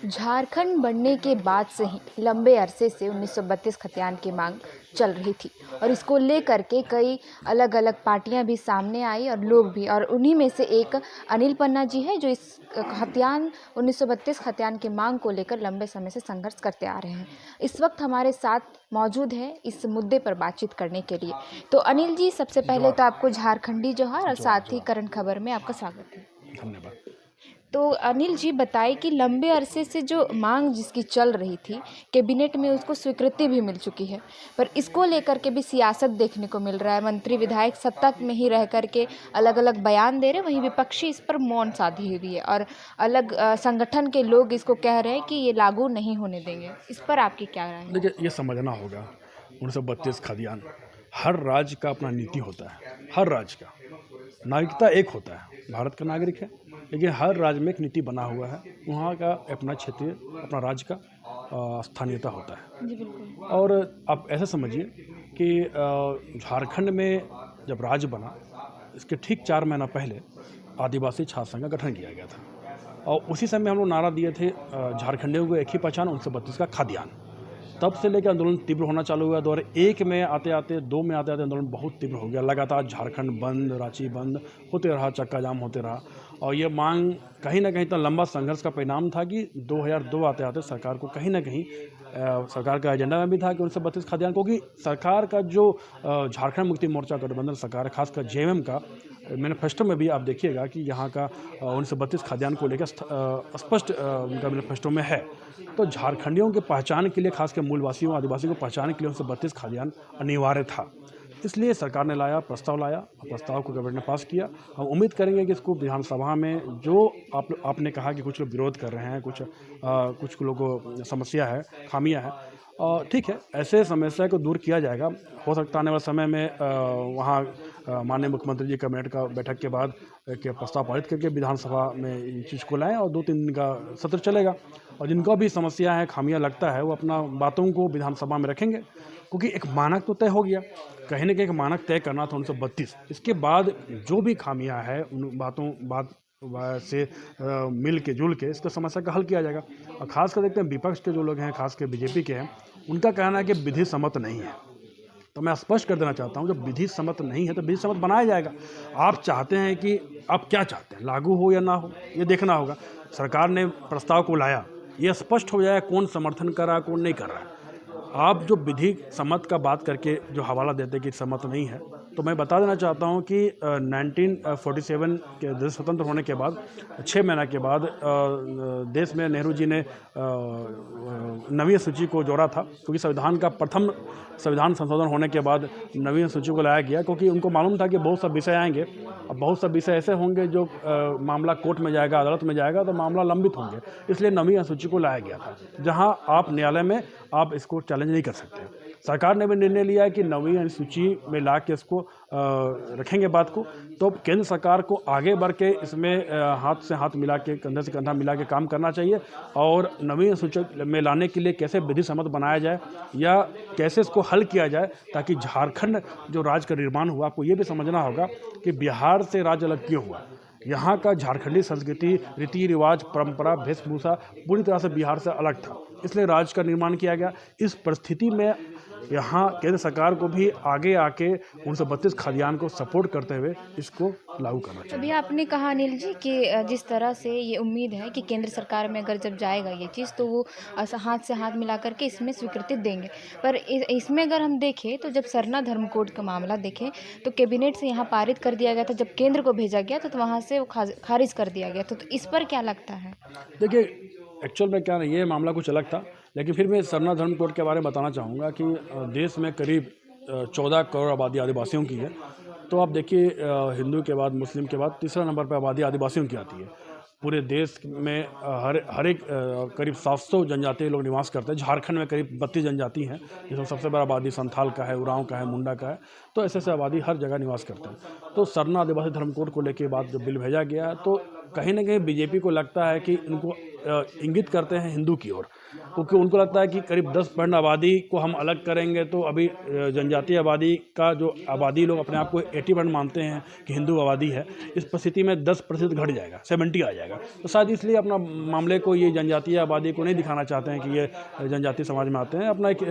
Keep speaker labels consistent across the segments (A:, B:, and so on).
A: झारखंड बनने के बाद से ही लंबे अरसे से 1932 खतियान की मांग चल रही थी और इसको लेकर के कई अलग अलग पार्टियां भी सामने आई और लोग भी, और उन्हीं में से एक अनिल पन्ना जी है जो इस खतियान 1932 खतियान की मांग को लेकर लंबे समय से संघर्ष करते आ रहे हैं। इस वक्त हमारे साथ मौजूद है इस मुद्दे पर बातचीत करने के लिए। तो अनिल जी, सबसे पहले तो आपको झारखंडी जोहार और साथ ही करंट खबर में आपका स्वागत है।
B: धन्यवाद।
A: तो अनिल जी बताइए कि लंबे अरसे से जो मांग जिसकी चल रही थी, कैबिनेट में उसको स्वीकृति भी मिल चुकी है, पर इसको लेकर के भी सियासत देखने को मिल रहा है। मंत्री विधायक सत्ता में ही रह करके अलग अलग बयान दे रहे हैं, वहीं विपक्षी इस पर मौन साधी हुई है और अलग संगठन के लोग इसको कह रहे हैं कि ये लागू नहीं होने देंगे। इस पर आपकी क्या राय है?
B: देखिए, ये समझना होगा 1932 खाद्यान्न, हर राज्य का अपना नीति होता है। हर राज्य का नागरिकता एक होता है, भारत का नागरिक है, लेकिन हर राज्य में एक नीति बना हुआ है। वहाँ का अपना क्षेत्रीय, अपना राज्य का स्थानीयता होता है।
A: जी बिल्कुल।
B: और आप ऐसा समझिए कि झारखंड में जब राज्य बना, इसके ठीक 4 महीना पहले आदिवासी छात्र संघ का गठन किया गया था और उसी समय हम लोग नारा दिए थे, झारखंडियों को एक ही पहचान, 1932 का खाद्यान्न। तब से लेकर आंदोलन तीव्र होना चालू हुआ। 2001 में आते आते, 2 में आते आते आंदोलन बहुत तीव्र हो गया। लगातार झारखंड बंद, रांची बंद होते रहा, चक्का जाम होते रहा और ये मांग कहीं ना कहीं इतना लंबा संघर्ष का परिणाम था कि 2002 आते आते सरकार को कहीं ना कहीं सरकार का एजेंडा में भी था कि 1932 खाद्यान्न, क्योंकि सरकार का जो झारखंड मुक्ति मोर्चा गठबंधन सरकार, खासकर जेएमएम का मैनिफेस्टो में भी आप देखिएगा कि यहाँ का 1932 खाद्यान्न को लेकर स्पष्ट उनका मैनिफेस्टो में है। तो झारखंडियों की पहचान के लिए, खासकर मूलवासियों आदिवासियों को पहचान के लिए 1932 खाद्यान्न अनिवार्य था। इसलिए सरकार ने प्रस्ताव लाया और प्रस्ताव को कैबिनेट ने पास किया। हम उम्मीद करेंगे कि इसको विधानसभा में, जो आपने कहा कि कुछ लोग विरोध कर रहे हैं, कुछ लोगों को समस्या है, खामियां है, ठीक है, ऐसे समस्या को दूर किया जाएगा। हो सकता है आने वाले समय में वहाँ माननीय मुख्यमंत्री जी कैबिनेट का बैठक के बाद के प्रस्ताव पारित करके विधानसभा में इस चीज़ को लाएँ और 2-3 दिन का सत्र चलेगा और जिनका भी समस्या है, खामियां लगता है, वो अपना बातों को विधानसभा में रखेंगे, क्योंकि एक मानक तो तय हो गया। कहीं ना कहीं एक मानक तय करना था 1932। इसके बाद जो भी खामियां है उन बात से मिल के जुल के इसका समस्या का हल किया जाएगा। और खासकर देखते हैं विपक्ष के जो लोग हैं, खासकर बीजेपी के हैं, उनका कहना है कि विधि सम्मत नहीं है। तो मैं स्पष्ट कर देना चाहता हूं, जब विधि सम्मत नहीं है तो विधि सम्मत बनाया जाएगा। आप चाहते हैं कि आप क्या चाहते हैं, लागू हो या ना हो, ये देखना होगा। सरकार ने प्रस्ताव को लाया, ये स्पष्ट हो जाए कौन समर्थन कर रहा है, कौन नहीं कर रहा है। आप जो विधि सम्मत का बात करके जो हवाला देते कि सम्मत नहीं है, तो मैं बता देना चाहता हूं कि 1947 के देश स्वतंत्र होने के बाद 6 महीना के बाद देश में नेहरू जी ने नवीन सूची को जोड़ा था, क्योंकि संविधान का प्रथम संविधान संशोधन होने के बाद नवीन सूची को लाया गया, क्योंकि उनको मालूम था कि बहुत सा विषय आएंगे और बहुत सा विषय ऐसे होंगे जो मामला कोर्ट में जाएगा, अदालत में जाएगा, तो मामला लंबित होंगे। इसलिए नवीन सूची को लाया गया था, जहां आप न्यायालय में आप इसको चैलेंज नहीं कर सकते। सरकार ने भी निर्णय लिया है कि नवीन अनुसूची में ला के इसको रखेंगे बात को। तो केंद्र सरकार को आगे बढ़ के इसमें हाथ से हाथ मिला के, कंधे से कंधा मिला के काम करना चाहिए और नवीन अनुसूची में लाने के लिए कैसे विधि सम्मत बनाया जाए या कैसे इसको हल किया जाए, ताकि झारखंड जो राज्य का निर्माण हुआ, आपको ये भी समझना होगा कि बिहार से राज्य अलग क्यों हुआ। यहाँ का झारखंडी संस्कृति, रीति रिवाज, परंपरा, वेशभूषा पूरी तरह से बिहार से अलग था, इसलिए राज्य का निर्माण किया गया। इस परिस्थिति में यहाँ केंद्र सरकार को भी आगे आके 1932 खाद्यान्न को सपोर्ट करते हुए इसको लागू करना चाहिए।
A: अभी आपने कहा अनिल जी कि जिस तरह से ये उम्मीद है कि केंद्र सरकार में अगर जब जाएगा ये चीज़, तो वो हाथ से हाथ मिला करके इसमें स्वीकृति देंगे। पर इसमें अगर हम देखें तो जब सरना धर्म कोड का मामला देखें तो कैबिनेट से यहाँ पारित कर दिया गया था, जब केंद्र को भेजा गया तो वहाँ से वो खारिज कर दिया गया था। तो इस पर क्या लगता है?
B: देखिए, एक्चुअल में क्या, ये मामला कुछ अलग था, लेकिन फिर मैं सरना धर्म कोड के बारे में बताना चाहूँगा कि देश में करीब 14 करोड़ आबादी आदिवासियों की है। तो आप देखिए, हिंदू के बाद, मुस्लिम के बाद तीसरा नंबर पर आबादी आदिवासियों की आती है। पूरे देश में हर एक करीब 700 जनजातीय लोग निवास करते हैं। झारखंड में करीब 32 जनजाति हैं, जिसमें सबसे बड़ा आबादी संथाल का है, उरांव का है, मुंडा का है। तो ऐसे आबादी हर जगह निवास करते हैं। तो सरना आदिवासी धर्म कोड को लेकर बात जब बिल भेजा गया, तो कहीं न कहीं बीजेपी को लगता है कि इनको इंगित करते हैं हिंदू की ओर, क्योंकि उनको लगता है कि करीब 10% आबादी को हम अलग करेंगे तो अभी जनजातीय आबादी का जो आबादी लोग अपने आप को 80% मानते हैं कि हिंदू आबादी है, इस परिस्थिति में 10% घट जाएगा, 70 आ जाएगा। तो शायद इसलिए अपना मामले को ये जनजातीय आबादी को नहीं दिखाना चाहते हैं कि ये जनजातीय समाज में आते हैं, अपना एक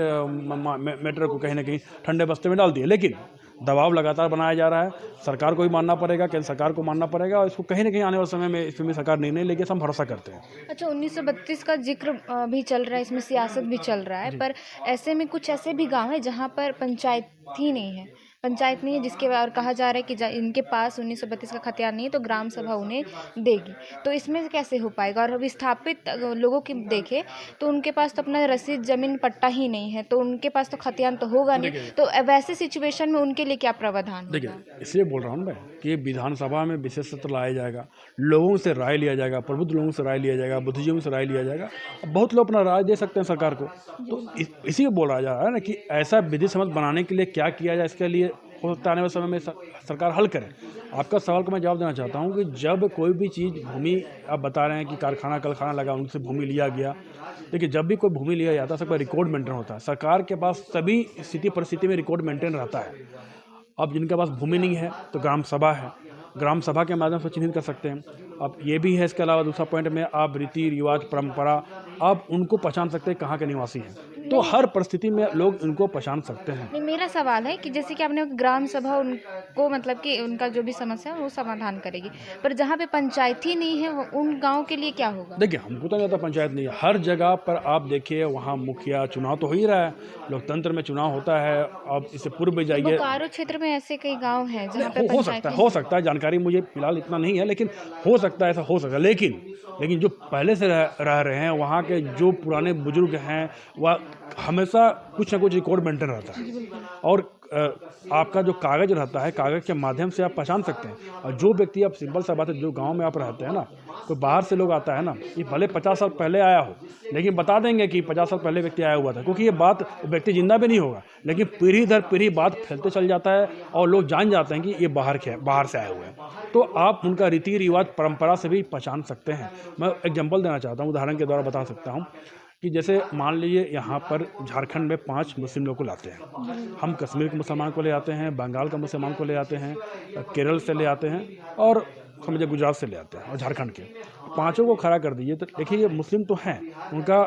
B: मैटर को कहीं न कहीं ठंडे बस्ते में डाल दिए। लेकिन दबाव लगातार बनाया जा रहा है, सरकार को भी मानना पड़ेगा, केंद्र सरकार को मानना पड़ेगा और इसको कहीं न कहीं आने वाले समय में इसमें भी सरकार निर्णय लेगी, ऐसा हम भरोसा करते हैं।
A: अच्छा, 1932 का ज़िक्र भी चल रहा है, इसमें सियासत भी चल रहा है,
B: जी।
A: पर ऐसे में कुछ ऐसे भी गाँव हैं जहाँ पर पंचायत ही नहीं है। पंचायत नहीं है जिसके और कहा जा रहा है कि इनके पास 1932 का खतियान नहीं है तो ग्राम सभा उन्हें देगी। तो इसमें से कैसे हो पाएगा? और विस्थापित लोगों की देखें तो उनके पास तो अपना रसीद ज़मीन पट्टा ही नहीं है, तो उनके पास तो खतियान तो होगा नहीं।
B: देखिए
A: तो वैसे सिचुएशन में उनके लिए क्या प्रावधान
B: देखिए,
A: होगा?
B: इसलिए बोल रहा हूँ मैं कि विधानसभा में विशेष सत्र लाया जाएगा, लोगों से राय लिया जाएगा, प्रबुद्ध लोगों से राय लिया जाएगा, बुद्धिजीवियों से राय लिया जाएगा। अब बहुत लोग अपना राय दे सकते हैं सरकार को, तो इसी को बोला जा रहा है ना कि ऐसा विधि सम्मत बनाने के लिए क्या किया जाए, इसके लिए हो सकता है आने वाले समय में सरकार हल करे। आपका सवाल को मैं जवाब देना चाहता हूँ कि जब कोई भी चीज़ भूमि, आप बता रहे हैं कि कारखाना कलखाना लगा उनसे भूमि लिया गया। देखिए, जब भी कोई भूमि लिया जाता है सबका रिकॉर्ड मेंटेन होता है, सरकार के पास सभी स्थिति परिस्थिति में रिकॉर्ड मेंटेन रहता है। अब जिनके पास भूमि नहीं है तो ग्राम सभा है, ग्राम सभा के माध्यम से चिन्हित कर सकते हैं। अब ये भी है, इसके अलावा दूसरा पॉइंट में आप रीति रिवाज परंपरा, आप उनको पहचान सकते हैं कहाँ के निवासी हैं, तो हर परिस्थिति में लोग उनको पहचान सकते हैं।
A: नहीं, मेरा सवाल है कि जैसे कि आपने ग्राम सभा उनको मतलब कि उनका जो भी समस्या है वो समाधान करेगी, पर जहाँ पे पंचायत ही नहीं है उन गाँव के लिए क्या होगा?
B: देखिए, हमको तो ज़्यादा पंचायत नहीं है, हर जगह पर आप देखिए वहाँ मुखिया चुनाव तो हो ही रहा है, लोकतंत्र में चुनाव होता है। अब इससे पूर्व भी जाइए,
A: बोकारो क्षेत्र में ऐसे कई गाँव हैं जहाँ पे
B: हो
A: पंचायत
B: सकता है,
A: नहीं
B: हो सकता है, जानकारी मुझे फिलहाल इतना नहीं है, लेकिन हो सकता है, ऐसा हो सकता है। लेकिन जो पहले से रह रहे हैं वहाँ के जो पुराने बुजुर्ग हैं, वह हमेशा कुछ ना कुछ रिकॉर्ड मेंटेन रहता है और आपका जो कागज रहता है, कागज के माध्यम से आप पहचान सकते हैं। और जो व्यक्ति, आप सिंपल सा बात है, जो गांव में आप रहते हैं ना, तो बाहर से लोग आता है ना, ये भले 50 साल पहले आया हो, लेकिन बता देंगे कि 50 साल पहले व्यक्ति आया हुआ था, क्योंकि ये बात व्यक्ति जिंदा भी नहीं होगा, लेकिन पीढ़ी दर पीढ़ी बात फैलते चल जाता है और लोग जान जाते हैं कि ये बाहर से आए हुए हैं। तो आप उनका रीति रिवाज परंपरा से भी पहचान सकते हैं। मैं एग्जाम्पल देना चाहता हूँ, उदाहरण के द्वारा बता सकता हूँ कि जैसे मान लीजिए यहाँ पर झारखंड में 5 मुस्लिम लोग को लाते हैं, हम कश्मीर के मुसलमान को ले आते हैं, बंगाल का मुसलमान को ले आते हैं, केरल से ले आते हैं और समझिए गुजरात से ले आते हैं और झारखंड के पांचों को खड़ा कर दीजिए तो देखिए ये मुस्लिम तो हैं, उनका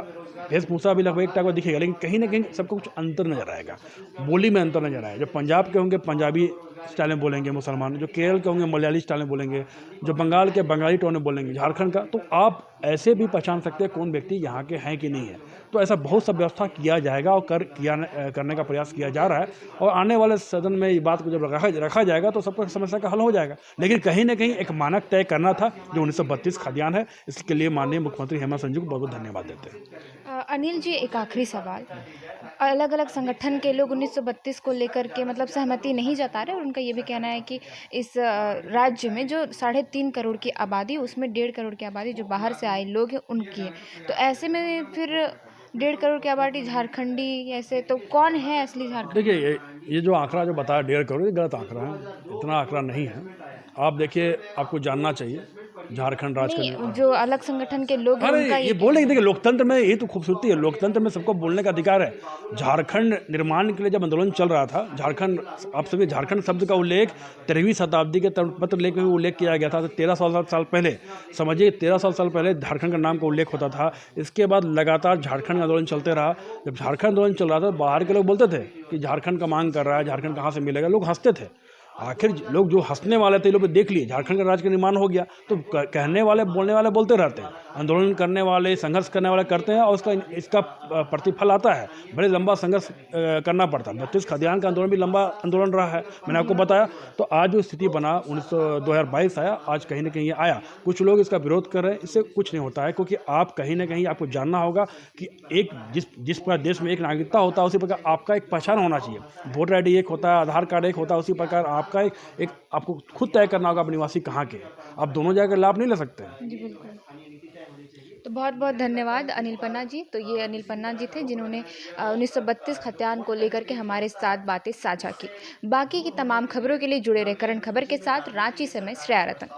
B: वेशभूषा भी लगभग एक टाइप का दिखेगा, लेकिन कहीं ना कहीं सबको कुछ अंतर नजर आएगा, बोली में अंतर नजर आएगा। जो पंजाब के होंगे पंजाबी स्टाइल में बोलेंगे मुसलमान, जो केरल के होंगे मलयाली स्टाइल में बोलेंगे, जो बंगाल के बंगाली टोन में बोलेंगे, झारखंड का, तो आप ऐसे भी पहचान सकते हैं कौन व्यक्ति यहाँ के हैं कि नहीं है। तो ऐसा बहुत सा व्यवस्था किया जाएगा और करने का प्रयास किया जा रहा है और आने वाले सदन में ये बात को जब रखा जाएगा तो सबको समस्या का हल हो जाएगा। लेकिन कहीं ना कहीं एक मानक तय करना था जो 1932 खतियान है, इसके लिए माननीय मुख्यमंत्री हेमंत सोरेन जी को बहुत बहुत धन्यवाद देते हैं।
A: अनिल जी, एक आखिरी सवाल। अलग अलग संगठन के लोग 1932 को लेकर के मतलब सहमति नहीं जता रहे और उनका ये भी कहना है कि इस राज्य में जो 3.5 करोड़ की आबादी, उसमें 1.5 करोड़ की आबादी जो बाहर से आए लोग हैं उनकी है। तो ऐसे में फिर 1.5 करोड़ की आबादी झारखंडी, ऐसे तो कौन है असली झारखंडी?
B: देखिए, ये जो आंकड़ा जो बताया 1.5 करोड़, ये गलत आंकड़ा है, इतना आंकड़ा नहीं है। आप देखिए, आपको जानना चाहिए झारखंड राज्य
A: नहीं,
B: का।
A: जो अलग संगठन के लोग हैं
B: अरे
A: उनका
B: ये बोलेंगे, देखिए लोकतंत्र में ये तो खूबसूरती है, लोकतंत्र में सबको बोलने का अधिकार है। झारखंड निर्माण के लिए जब आंदोलन चल रहा था, झारखंड, आप सभी झारखंड शब्द का उल्लेख 13वीं शताब्दी के पत्र लेख में भी उल्लेख किया गया था। तो 1300 साल पहले, समझिए 1300 साल पहले झारखंड का नाम का उल्लेख होता था। इसके बाद लगातार झारखंड आंदोलन चलते रहा। जब झारखंड आंदोलन चल रहा था, बाहर के लोग बोलते थे कि झारखंड का मांग कर रहा है, झारखंड कहाँ से मिलेगा, लोग हंसते थे। आखिर लोग जो हंसने वाले थे, लोग देख लिए झारखंड का राज्य का निर्माण हो गया, तो कहने वाले बोलने वाले बोलते रहते हैं, आंदोलन करने वाले संघर्ष करने वाले करते हैं और इसका प्रतिफल आता है। बड़े लंबा संघर्ष करना पड़ता है। 32 खतियान का आंदोलन भी लंबा आंदोलन रहा है, मैंने आपको बताया। तो आज जो स्थिति बना 2022 आया, आज कहीं ना कहीं ये आया। कुछ लोग इसका विरोध कर रहे हैं, इससे कुछ नहीं होता है, क्योंकि आप कहीं ना कहीं आपको जानना होगा कि एक जिस प्रकार देश में एक नागरिकता होता है, उसी प्रकार आपका एक पहचान होना चाहिए। वोटर ID एक होता है, आधार कार्ड एक होता है, उसी प्रकार आपका एक आपको खुद तय करना होगा आप निवासी कहाँ के हैं। आप दोनों जगह का लाभ नहीं ले सकते हैं।
A: जी बिल्कुल। तो बहुत बहुत धन्यवाद अनिल पन्ना जी। तो ये अनिल पन्ना जी थे जिन्होंने 1932 खतियान को लेकर के हमारे साथ बातें साझा की। बाकी की तमाम खबरों के लिए जुड़े रहे करंट खबर के साथ। रांची से मैं श्रेया रतन।